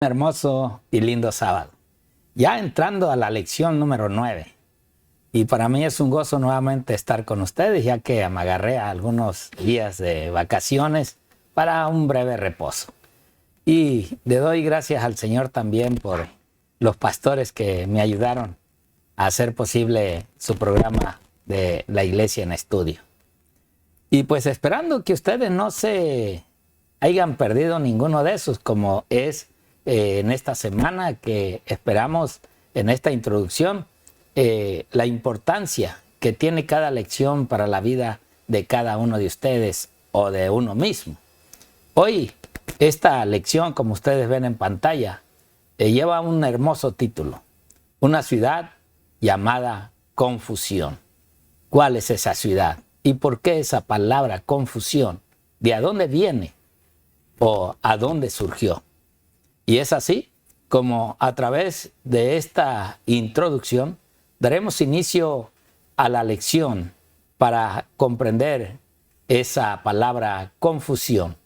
Hermoso y lindo sábado. Ya entrando a la lección número 9. Y para mí es un gozo nuevamente estar con ustedes, ya que me agarré a algunos días de vacaciones para un breve reposo. Y le doy gracias al Señor también por los pastores que me ayudaron a hacer posible su programa de la Iglesia en Estudio. Y pues esperando que ustedes no se hayan perdido ninguno de esos, como es en esta semana que esperamos en esta introducción, la importancia que tiene cada lección para la vida de cada uno de ustedes o de uno mismo. Hoy esta lección, como ustedes ven en pantalla, lleva un hermoso título: una ciudad llamada confusión. ¿Cuál es esa ciudad? ¿Y por qué esa palabra confusión? ¿De a dónde viene o a dónde surgió? Y es así como a través de esta introducción daremos inicio a la lección para comprender esa palabra confusión.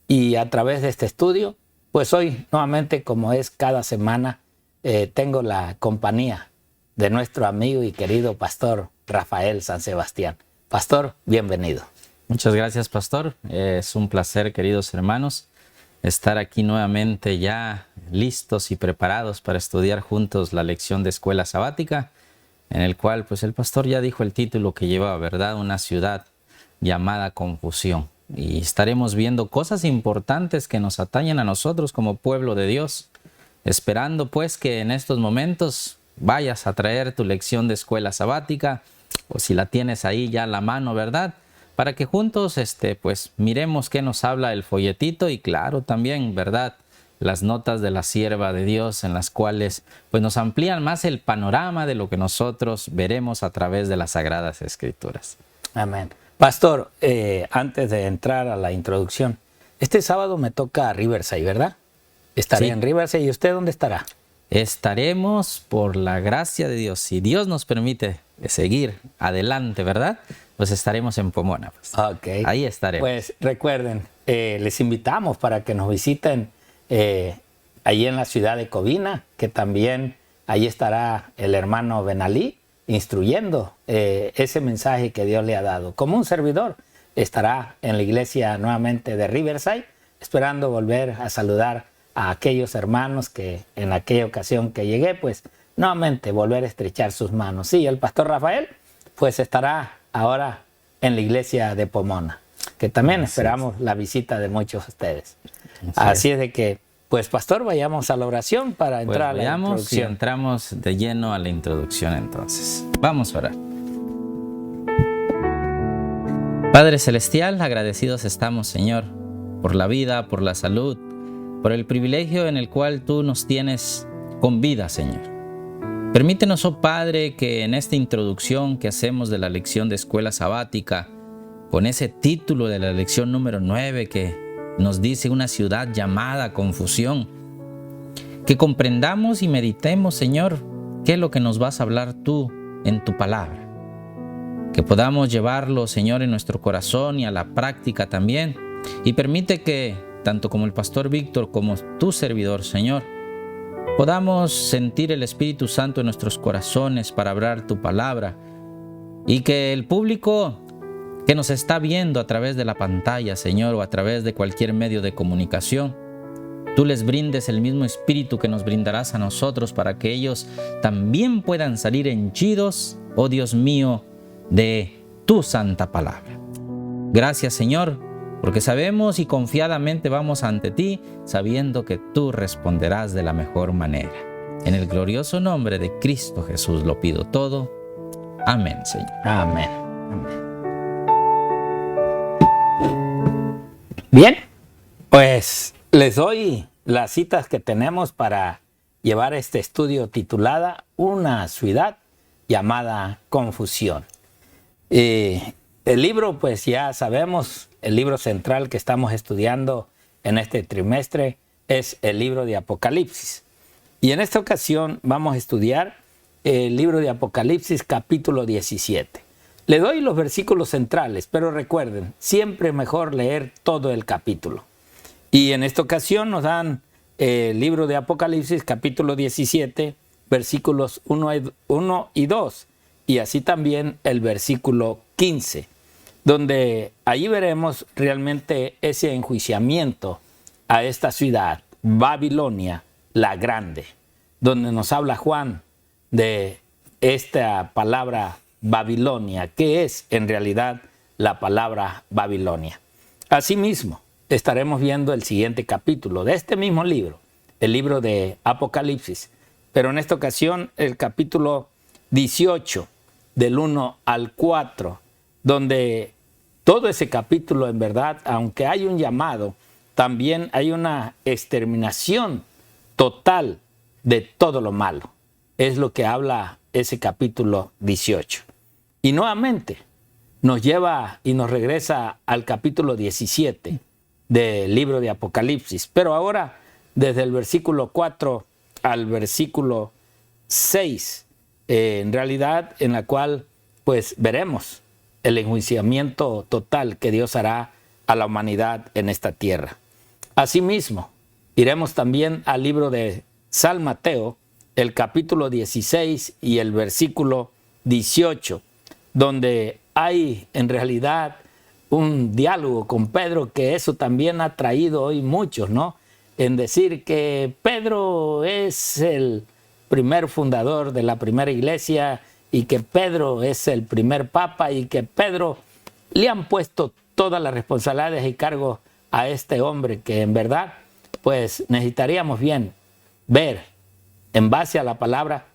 Y a través de este estudio, pues hoy nuevamente, como es cada semana, tengo la compañía de nuestro amigo y querido pastor Rafael San Sebastián. Pastor, bienvenido. Muchas gracias, pastor. Es un placer, queridos hermanos, estar aquí nuevamente ya listos y preparados para estudiar juntos la lección de escuela sabática, en el cual pues el pastor ya dijo el título que lleva, ¿verdad? Una ciudad llamada confusión. Y estaremos viendo cosas importantes que nos atañen a nosotros como pueblo de Dios, esperando pues que en estos momentos vayas a traer tu lección de escuela sabática, o si la tienes ahí ya a la mano, ¿verdad?, para que juntos pues miremos qué nos habla el folletito y claro también, ¿verdad?, las notas de la sierva de Dios, en las cuales pues nos amplían más el panorama de lo que nosotros veremos a través de las Sagradas Escrituras. Amén. Pastor, antes de entrar a la introducción, este sábado me toca Riverside, ¿verdad? Estaré Sí. en Riverside. ¿Y usted dónde estará? Estaremos, por la gracia de Dios, si Dios nos permite seguir adelante, ¿verdad?, pues estaremos en Pomona. Okay. Ahí estaremos. Pues recuerden, les invitamos para que nos visiten allí en la ciudad de Covina, que también ahí estará el hermano Benalí instruyendo ese mensaje que Dios le ha dado. Como un servidor estará en la iglesia nuevamente de Riverside, esperando volver a saludar a aquellos hermanos que en aquella ocasión que llegué, pues nuevamente volver a estrechar sus manos. Sí, el pastor Rafael pues estará ahora en la iglesia de Pomona, que también esperamos la visita de muchos de ustedes. Así es de que, pues pastor, vayamos a la oración para entrar a la introducción. Y entramos de lleno a la introducción entonces. Vamos a orar. Padre Celestial, agradecidos estamos, Señor, por la vida, por la salud, por el privilegio en el cual tú nos tienes con vida, Señor. Permítenos, oh Padre, que en esta introducción que hacemos de la lección de escuela sabática, con ese título de la lección número 9 que nos dice una ciudad llamada confusión, que comprendamos y meditemos, Señor, qué es lo que nos vas a hablar tú en tu palabra. Que podamos llevarlo, Señor, en nuestro corazón y a la práctica también. Y permite que, tanto como el pastor Víctor como tu servidor, Señor, podamos sentir el Espíritu Santo en nuestros corazones para hablar tu palabra, y que el público que nos está viendo a través de la pantalla, Señor, o a través de cualquier medio de comunicación, tú les brindes el mismo Espíritu que nos brindarás a nosotros para que ellos también puedan salir henchidos, oh Dios mío, de tu santa palabra. Gracias, Señor, porque sabemos y confiadamente vamos ante ti, sabiendo que tú responderás de la mejor manera. En el glorioso nombre de Cristo Jesús lo pido todo. Amén, Señor. Amén. Amén. Bien, pues les doy las citas que tenemos para llevar este estudio titulada Una ciudad llamada confusión. El libro, pues ya sabemos, el libro central que estamos estudiando en este trimestre es el libro de Apocalipsis. Y en esta ocasión vamos a estudiar el libro de Apocalipsis capítulo 17. Le doy los versículos centrales, pero recuerden, siempre mejor leer todo el capítulo. Y en esta ocasión nos dan el libro de Apocalipsis, capítulo 17, versículos 1 y 2, y así también el versículo 15, donde allí veremos realmente ese enjuiciamiento a esta ciudad, Babilonia la Grande, donde nos habla Juan de esta palabra Babilonia, que es en realidad la palabra Babilonia. Asimismo, estaremos viendo el siguiente capítulo de este mismo libro, el libro de Apocalipsis, pero en esta ocasión el capítulo 18, del 1 al 4, donde todo ese capítulo en verdad, aunque hay un llamado, también hay una exterminación total de todo lo malo. Es lo que habla ese capítulo 18. Y nuevamente nos lleva y nos regresa al capítulo 17 del libro de Apocalipsis. Pero ahora desde el versículo 4 al versículo 6, en realidad en la cual pues veremos el enjuiciamiento total que Dios hará a la humanidad en esta tierra. Asimismo, iremos también al libro de San Mateo, el capítulo 16 y el versículo 18, donde hay en realidad un diálogo con Pedro, que eso también ha traído hoy muchos, ¿no? En decir que Pedro es el primer fundador de la primera iglesia y que Pedro es el primer papa y que Pedro le han puesto todas las responsabilidades y cargos a este hombre, que en verdad pues necesitaríamos bien ver en base a la palabra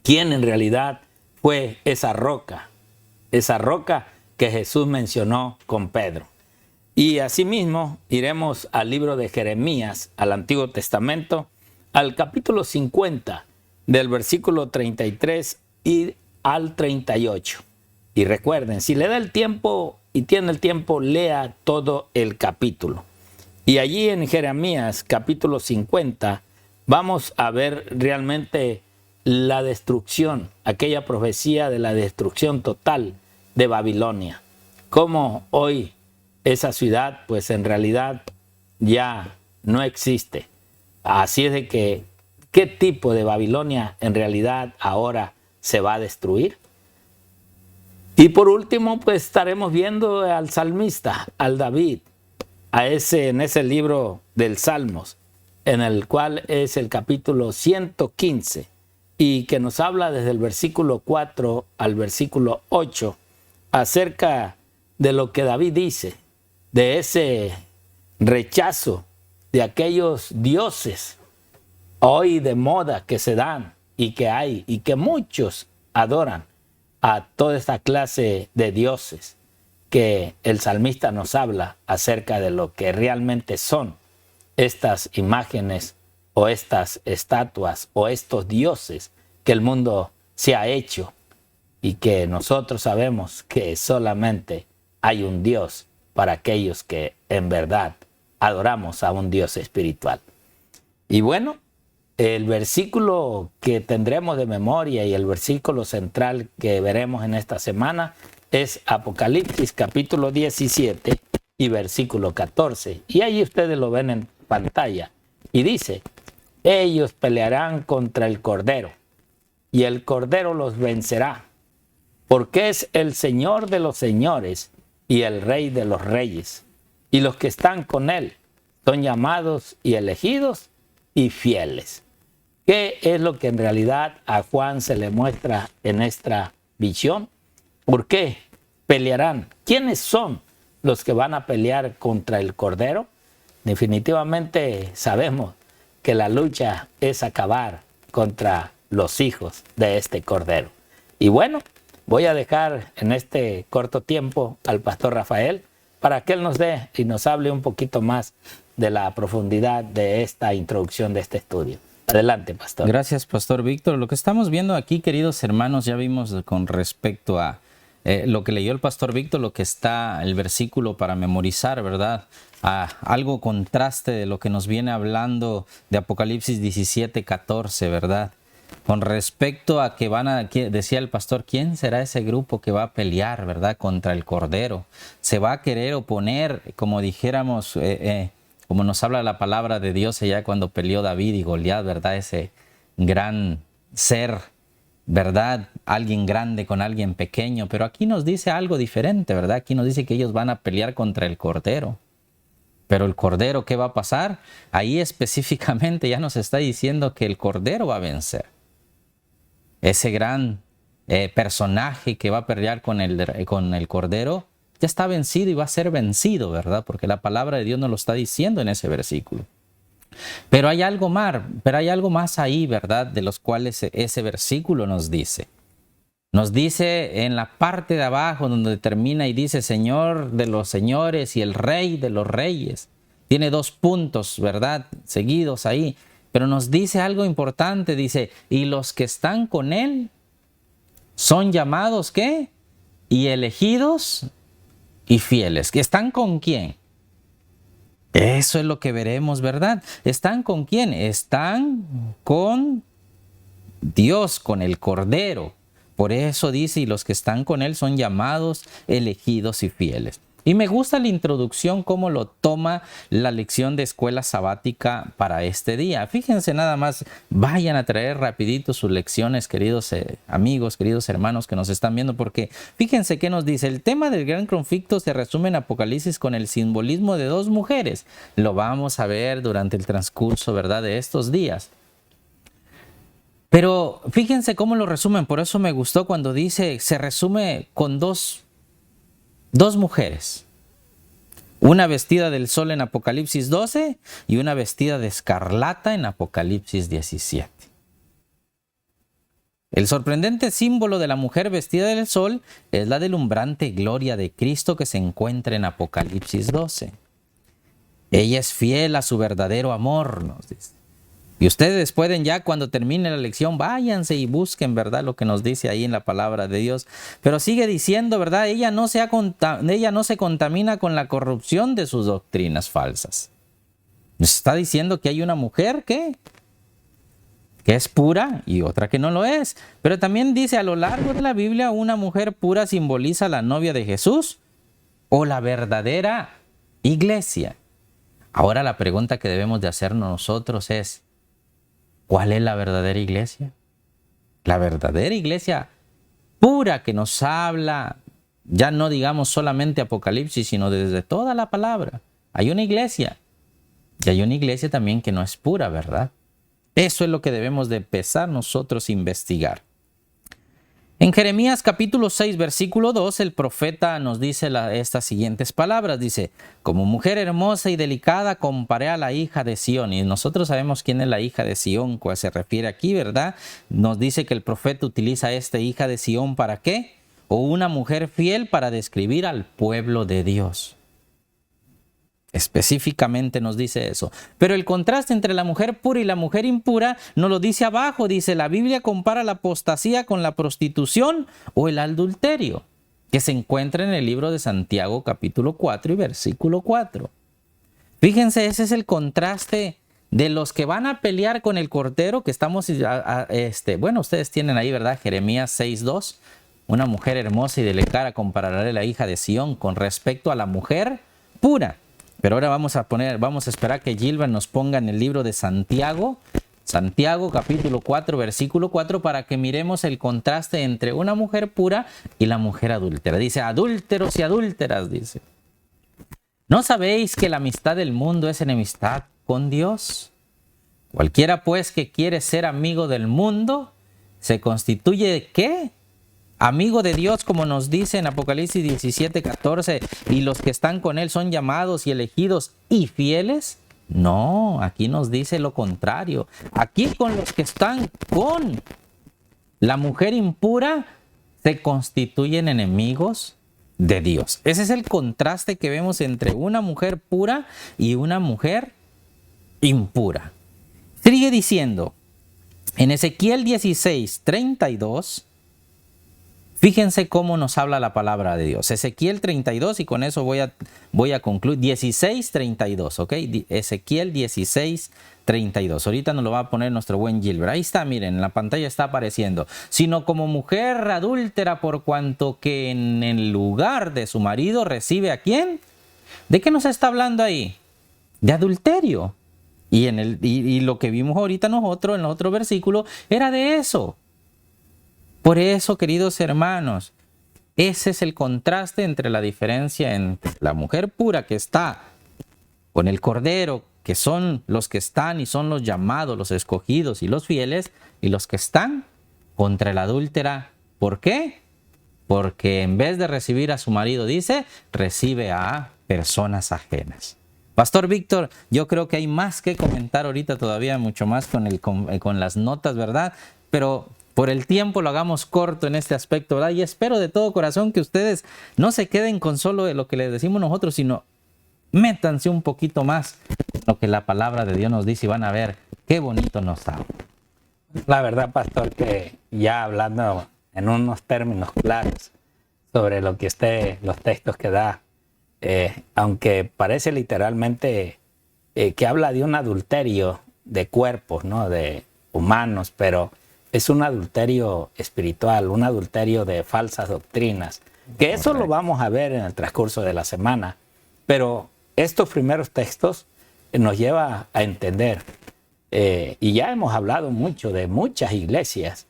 quién en realidad fue esa roca que Jesús mencionó con Pedro. Y asimismo iremos al libro de Jeremías, al Antiguo Testamento, al capítulo 50, del versículo 33 y al 38. Y recuerden, si le da el tiempo y tiene el tiempo, lea todo el capítulo. Y allí en Jeremías, capítulo 50, vamos a ver realmente la destrucción, aquella profecía de la destrucción total de Babilonia. Cómo hoy esa ciudad, pues en realidad ya no existe. Así es de que, ¿qué tipo de Babilonia en realidad ahora se va a destruir? Y por último, pues estaremos viendo al salmista, al David, en ese libro del Salmos, en el cual es el capítulo 115, y que nos habla desde el versículo 4 al versículo 8, acerca de lo que David dice, de ese rechazo de aquellos dioses hoy de moda que se dan y que hay y que muchos adoran a toda esta clase de dioses, que el salmista nos habla acerca de lo que realmente son estas imágenes o estas estatuas o estos dioses que el mundo se ha hecho, y que nosotros sabemos que solamente hay un Dios para aquellos que en verdad adoramos a un Dios espiritual. Y bueno, el versículo que tendremos de memoria y el versículo central que veremos en esta semana es Apocalipsis capítulo 17 y versículo 14. Y ahí ustedes lo ven en pantalla. Y dice: ellos pelearán contra el Cordero, y el Cordero los vencerá, porque es el Señor de los señores y el Rey de los reyes. Y los que están con él son llamados y elegidos y fieles. ¿Qué es lo que en realidad a Juan se le muestra en esta visión? ¿Por qué pelearán? ¿Quiénes son los que van a pelear contra el Cordero? Definitivamente sabemos que la lucha es acabar contra los hijos de este Cordero. Y bueno, voy a dejar en este corto tiempo al pastor Rafael para que él nos dé y nos hable un poquito más de la profundidad de esta introducción de este estudio. Adelante, pastor. Gracias, pastor Víctor. Lo que estamos viendo aquí, queridos hermanos, ya vimos con respecto a lo que leyó el pastor Víctor, lo que está el versículo para memorizar, ¿verdad? Algo contraste de lo que nos viene hablando de Apocalipsis 17, 14, ¿verdad? Con respecto a que decía el pastor, ¿quién será ese grupo que va a pelear, ¿verdad? Contra el Cordero. Se va a querer oponer, como dijéramos, como nos habla la palabra de Dios allá cuando peleó David y Goliat, ¿verdad? Ese gran ser, ¿verdad? Alguien grande con alguien pequeño, pero aquí nos dice algo diferente, ¿verdad? Aquí nos dice que ellos van a pelear contra el Cordero. Pero el Cordero, ¿qué va a pasar? Ahí específicamente ya nos está diciendo que el Cordero va a vencer. Ese gran personaje que va a pelear con el Cordero ya está vencido y va a ser vencido, ¿verdad? Porque la palabra de Dios nos lo está diciendo en ese versículo. Pero hay algo más ahí, ¿verdad? De los cuales ese versículo nos dice. Nos dice en la parte de abajo donde termina y dice Señor de los señores y el Rey de los reyes. Tiene 2 puntos, ¿verdad? Seguidos ahí. Pero nos dice algo importante, dice, y los que están con Él son llamados, ¿qué? Y elegidos y fieles. ¿Que están con quién? Eso es lo que veremos, ¿verdad? ¿Están con quién? Están con Dios, con el Cordero. Por eso dice, y los que están con Él son llamados, elegidos y fieles. Y me gusta la introducción, cómo lo toma la lección de escuela sabática para este día. Fíjense nada más, vayan a traer rapidito sus lecciones, queridos amigos, queridos hermanos que nos están viendo, porque fíjense qué nos dice. El tema del gran conflicto se resume en Apocalipsis con el simbolismo de 2 mujeres. Lo vamos a ver durante el transcurso, ¿verdad?, de estos días. Pero fíjense cómo lo resumen, por eso me gustó cuando dice, se resume con dos mujeres. Una vestida del sol en Apocalipsis 12 y una vestida de escarlata en Apocalipsis 17. El sorprendente símbolo de la mujer vestida del sol es la deslumbrante gloria de Cristo que se encuentra en Apocalipsis 12. Ella es fiel a su verdadero amor, nos dice. Y ustedes pueden ya cuando termine la lección, váyanse y busquen, ¿verdad?, lo que nos dice ahí en la palabra de Dios. Pero sigue diciendo, ¿verdad?, ella no se contamina con la corrupción de sus doctrinas falsas. Nos está diciendo que hay una mujer que es pura y otra que no lo es. Pero también dice a lo largo de la Biblia, una mujer pura simboliza a la novia de Jesús o la verdadera iglesia. Ahora la pregunta que debemos de hacernos nosotros es, ¿cuál es la verdadera iglesia? La verdadera iglesia pura que nos habla, ya no digamos solamente Apocalipsis, sino desde toda la palabra. Hay una iglesia. Y hay una iglesia también que no es pura, ¿verdad? Eso es lo que debemos de empezar nosotros a investigar. En Jeremías capítulo 6, versículo 2, el profeta nos dice estas siguientes palabras. Dice, como mujer hermosa y delicada comparé a la hija de Sión. Y nosotros sabemos quién es la hija de Sión, cuál se refiere aquí, ¿verdad? Nos dice que el profeta utiliza esta hija de Sión ¿para qué? O una mujer fiel para describir al pueblo de Dios. Específicamente nos dice eso. Pero el contraste entre la mujer pura y la mujer impura nos lo dice abajo. Dice, la Biblia compara la apostasía con la prostitución o el adulterio, que se encuentra en el libro de Santiago capítulo 4 y versículo 4. Fíjense, ese es el contraste de los que van a pelear con el Cordero, que estamos, bueno, ustedes tienen ahí, ¿verdad? Jeremías 6:2. Una mujer hermosa y delicada comparará a la hija de Sión con respecto a la mujer pura. Pero ahora vamos a esperar que Gilbert nos ponga en el libro de Santiago capítulo 4, versículo 4, para que miremos el contraste entre una mujer pura y la mujer adúltera. Dice, adúlteros y adúlteras, dice. ¿No sabéis que la amistad del mundo es enemistad con Dios? Cualquiera pues que quiere ser amigo del mundo, se constituye ¿de qué? Amigo de Dios, como nos dice en Apocalipsis 17:14, y los que están con Él son llamados y elegidos y fieles. No, aquí nos dice lo contrario. Aquí con los que están con la mujer impura, se constituyen enemigos de Dios. Ese es el contraste que vemos entre una mujer pura y una mujer impura. Sigue diciendo, en Ezequiel 16:32, fíjense cómo nos habla la palabra de Dios. Ezequiel 32, y con eso voy a concluir. 16:32, ¿ok? Ezequiel 16:32. Ahorita nos lo va a poner nuestro buen Gilbert. Ahí está, miren, en la pantalla está apareciendo. Sino como mujer adúltera por cuanto que en el lugar de su marido recibe ¿a quién? ¿De qué nos está hablando ahí? de adulterio. Y lo que vimos ahorita nosotros en el otro versículo era de eso. Por eso, queridos hermanos, ese es el contraste entre la diferencia entre la mujer pura que está con el Cordero, que son los que están y son los llamados, los escogidos y los fieles, y los que están contra la adúltera. ¿Por qué? Porque en vez de recibir a su marido, dice, recibe a personas ajenas. Pastor Víctor, yo creo que hay más que comentar ahorita todavía, mucho más con las notas, ¿verdad? Pero por el tiempo lo hagamos corto en este aspecto, ¿verdad? Y espero de todo corazón que ustedes no se queden con solo de lo que les decimos nosotros, sino métanse un poquito más en lo que la palabra de Dios nos dice y van a ver qué bonito nos habla. La verdad, pastor, que ya hablando en unos términos claros sobre lo que los textos que da, aunque parece literalmente que habla de un adulterio de cuerpos, ¿no? De humanos, pero es un adulterio espiritual, un adulterio de falsas doctrinas, que eso lo vamos a ver en el transcurso de la semana, pero estos primeros textos nos lleva a entender, y ya hemos hablado mucho de muchas iglesias,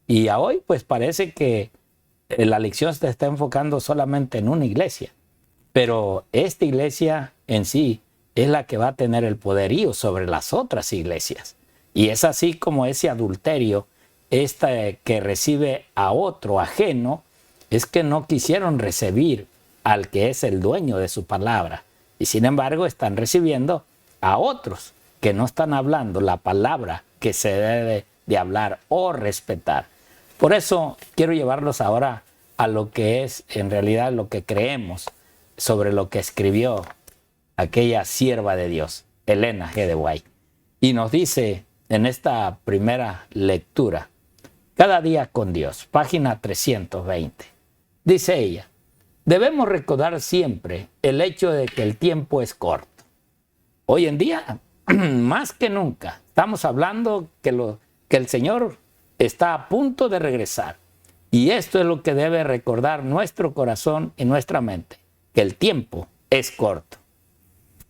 y a hoy pues parece que la lección se está enfocando solamente en una iglesia, pero esta iglesia en sí es la que va a tener el poderío sobre las otras iglesias. Y es así como ese adulterio, que recibe a otro ajeno, es que no quisieron recibir al que es el dueño de su palabra. Y sin embargo están recibiendo a otros que no están hablando la palabra que se debe de hablar o respetar. Por eso quiero llevarlos ahora a lo que es en realidad lo que creemos sobre lo que escribió aquella sierva de Dios, Elena G. de White. Y nos dice en esta primera lectura, Cada día con Dios, página 320. Dice ella, debemos recordar siempre el hecho de que el tiempo es corto. Hoy en día, más que nunca, estamos hablando que el Señor está a punto de regresar. Y esto es lo que debe recordar nuestro corazón y nuestra mente, que el tiempo es corto.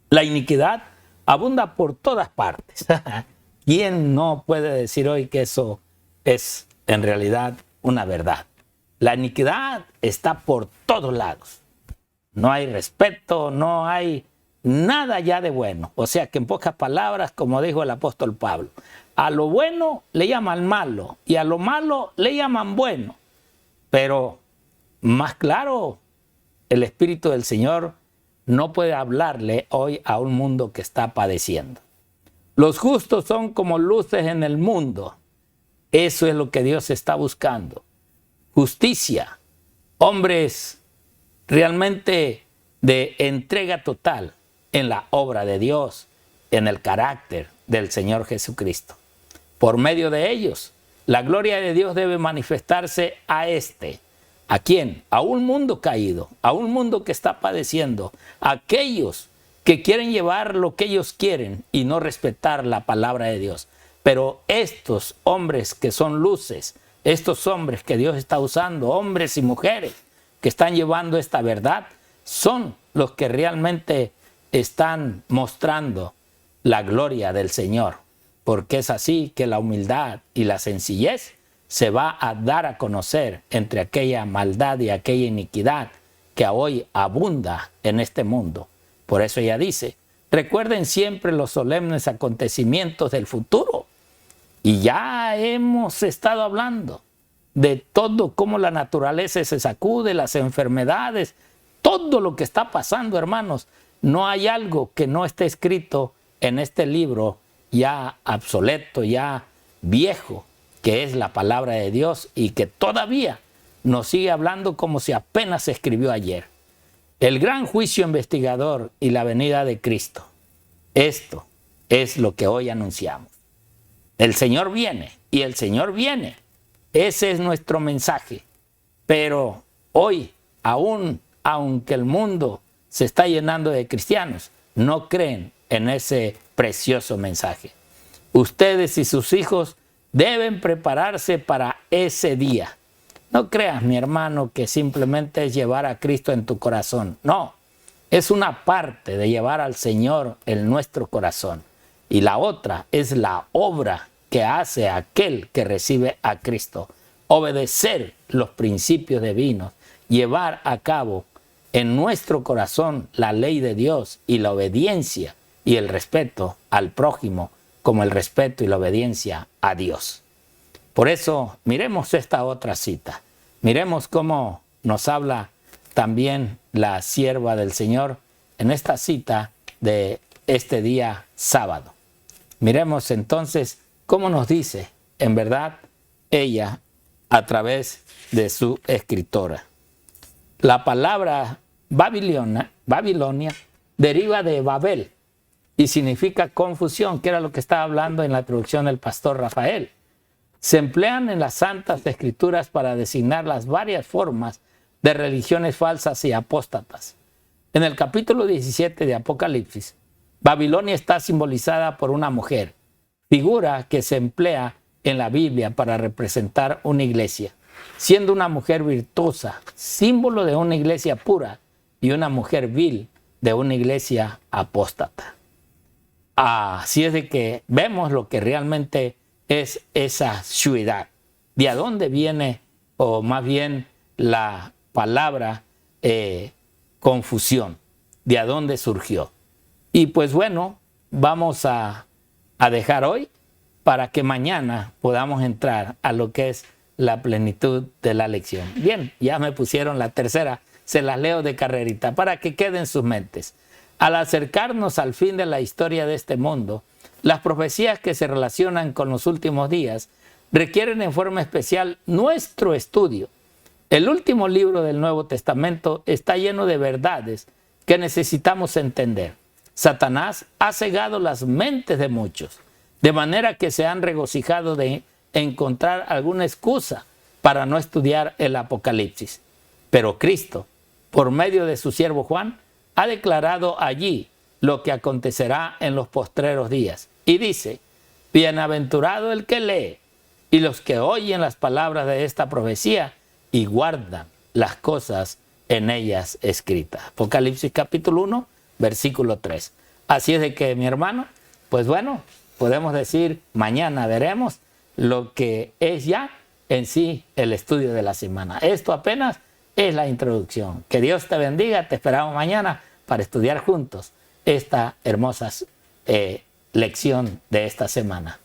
La iniquidad abunda por todas partes. ¿Quién no puede decir hoy que eso es en realidad una verdad? La iniquidad está por todos lados. No hay respeto, no hay nada ya de bueno. O sea que en pocas palabras, como dijo el apóstol Pablo, a lo bueno le llaman malo y a lo malo le llaman bueno. Pero más claro, el Espíritu del Señor no puede hablarle hoy a un mundo que está padeciendo. Los justos son como luces en el mundo. Eso es lo que Dios está buscando. Justicia, hombres realmente de entrega total en la obra de Dios, en el carácter del Señor Jesucristo. Por medio de ellos, la gloria de Dios debe manifestarse ¿a quién? A un mundo caído, a un mundo que está padeciendo, a aquellos que quieren llevar lo que ellos quieren y no respetar la palabra de Dios. Pero estos hombres que son luces, estos hombres que Dios está usando, hombres y mujeres que están llevando esta verdad, son los que realmente están mostrando la gloria del Señor. Porque es así que la humildad y la sencillez se va a dar a conocer entre aquella maldad y aquella iniquidad que hoy abunda en este mundo. Por eso ella dice, recuerden siempre los solemnes acontecimientos del futuro. Y ya hemos estado hablando de todo, cómo la naturaleza se sacude, las enfermedades, todo lo que está pasando, hermanos. No hay algo que no esté escrito en este libro ya obsoleto, ya viejo, que es la palabra de Dios y que todavía nos sigue hablando como si apenas se escribió ayer. El gran juicio investigador y la venida de Cristo. Esto es lo que hoy anunciamos. El Señor viene y el Señor viene. Ese es nuestro mensaje. Pero hoy, aunque el mundo se está llenando de cristianos, no creen en ese precioso mensaje. Ustedes y sus hijos deben prepararse para ese día. No creas, mi hermano, que simplemente es llevar a Cristo en tu corazón. No, es una parte de llevar al Señor en nuestro corazón. Y la otra es la obra que hace aquel que recibe a Cristo. Obedecer los principios divinos, llevar a cabo en nuestro corazón la ley de Dios y la obediencia y el respeto al prójimo como el respeto y la obediencia a Dios. Por eso miremos esta otra cita. Miremos cómo nos habla también la sierva del Señor en esta cita de este día sábado. Miremos entonces cómo nos dice en verdad ella a través de su escritora. La palabra Babilonia deriva de Babel y significa confusión, que era lo que estaba hablando en la traducción del pastor Rafael. Se emplean en las Santas Escrituras para designar las varias formas de religiones falsas y apóstatas. En el capítulo 17 de Apocalipsis, Babilonia está simbolizada por una mujer, figura que se emplea en la Biblia para representar una iglesia, siendo una mujer virtuosa, símbolo de una iglesia pura, y una mujer vil de una iglesia apóstata. Así es de que vemos lo que realmente es esa ciudad. ¿De a dónde viene, o más bien la palabra confusión? ¿De a dónde surgió? Y pues bueno, vamos a dejar hoy para que mañana podamos entrar a lo que es la plenitud de la lección. Bien, ya me pusieron la tercera, se las leo de carrerita para que quede en sus mentes. Al acercarnos al fin de la historia de este mundo, las profecías que se relacionan con los últimos días requieren en forma especial nuestro estudio. El último libro del Nuevo Testamento está lleno de verdades que necesitamos entender. Satanás ha cegado las mentes de muchos, de manera que se han regocijado de encontrar alguna excusa para no estudiar el Apocalipsis. Pero Cristo, por medio de su siervo Juan, ha declarado allí lo que acontecerá en los postreros días. Y dice: bienaventurado el que lee y los que oyen las palabras de esta profecía y guardan las cosas en ellas escritas. Apocalipsis capítulo 1, versículo 3. Así es de que, mi hermano, pues bueno, podemos decir, mañana veremos lo que es ya en sí el estudio de la semana. Esto apenas es la introducción. Que Dios te bendiga. Te esperamos mañana para estudiar juntos esta hermosa lección de esta semana.